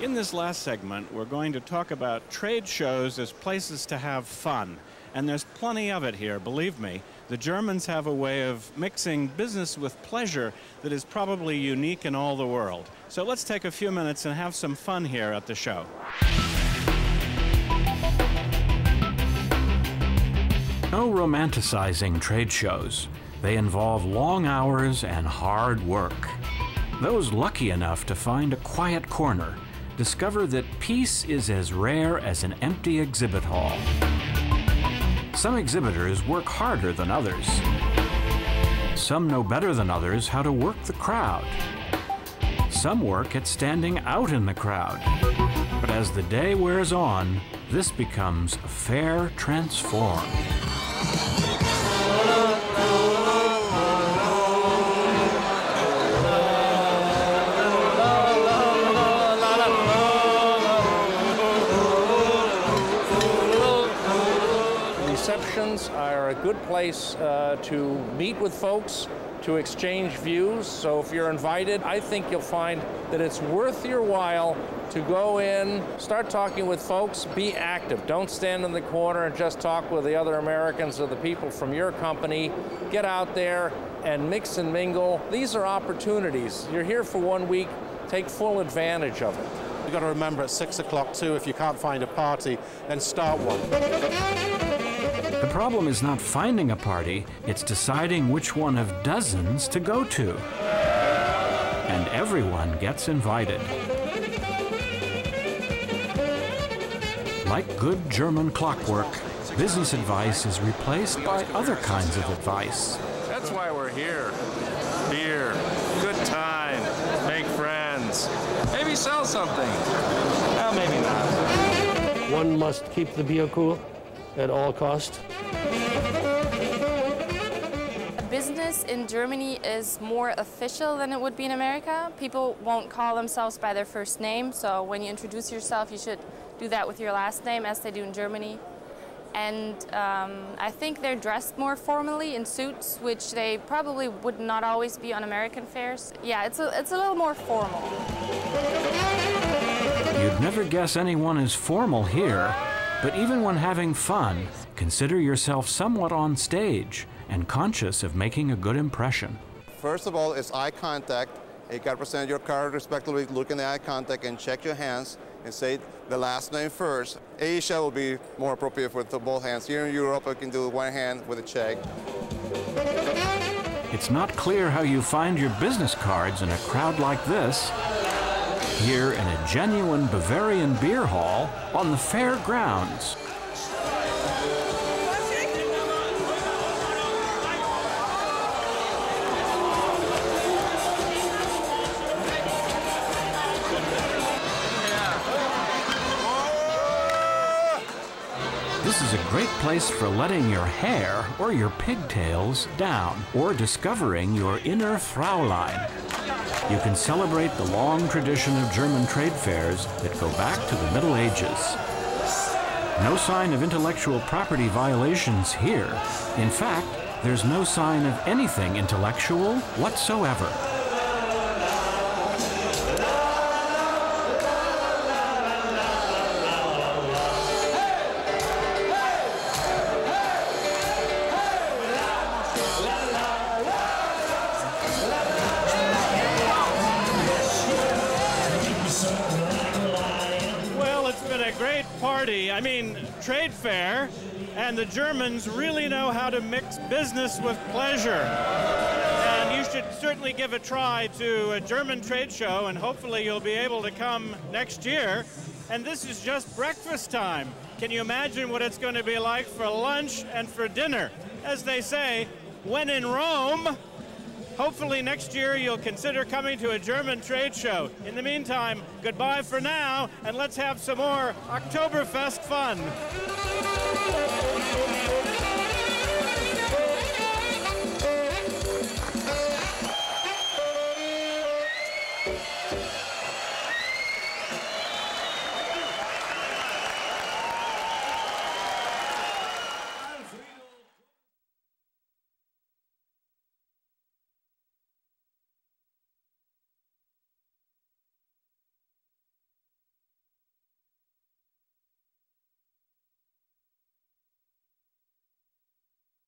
In this last segment, we're going to talk about trade shows as places to have fun. And there's plenty of it here, believe me. The Germans have a way of mixing business with pleasure that is probably unique in all the world. So let's take a few minutes and have some fun here at the show. No romanticizing trade shows. They involve long hours and hard work. Those lucky enough to find a quiet corner discover that peace is as rare as an empty exhibit hall. Some exhibitors work harder than others. Some know better than others how to work the crowd. Some work at standing out in the crowd. But as the day wears on, this becomes a fair transform. Receptions are a good place to meet with folks, to exchange views. So if you're invited, I think you'll find that it's worth your while to go in, start talking with folks, be active. Don't stand in the corner and just talk with the other Americans or the people from your company. Get out there and mix and mingle. These are opportunities. You're here for 1 week, take full advantage of it. You've got to remember at 6 o'clock too, if you can't find a party, then start one. The problem is not finding a party, it's deciding which one of dozens to go to. And everyone gets invited. Like good German clockwork, business advice is replaced by other kinds of advice. That's why we're here. Beer, good time, make friends, maybe sell something. Well, maybe not. One must keep the beer cool at all costs. Business in Germany is more official than it would be in America. People won't call themselves by their first name, so when you introduce yourself, you should do that with your last name, as they do in Germany. And I think they're dressed more formally in suits, which they probably would not always be on American fairs. Yeah, it's a little more formal. You'd never guess anyone is formal here, but even when having fun, consider yourself somewhat on stage and conscious of making a good impression. First of all, it's eye contact. You got to present your card respectfully, look in the eye contact and check your hands and say the last name first. Asia will be more appropriate with both hands. Here in Europe, I can do one hand with a check. It's not clear how you find your business cards in a crowd like this. Here in a genuine Bavarian beer hall on the fairgrounds. This is a great place for letting your hair or your pigtails down, or discovering your inner Fraulein. You can celebrate the long tradition of German trade fairs that go back to the Middle Ages. No sign of intellectual property violations here. In fact, there's no sign of anything intellectual whatsoever. Great party, I mean trade fair, and the Germans really know how to mix business with pleasure. And you should certainly give a try to a German trade show, and hopefully you'll be able to come next year. And this is just breakfast time. Can you imagine what it's going to be like for lunch and for dinner? As they say, when in Rome, hopefully next year you'll consider coming to a German trade show. In the meantime, goodbye for now, and let's have some more Oktoberfest fun.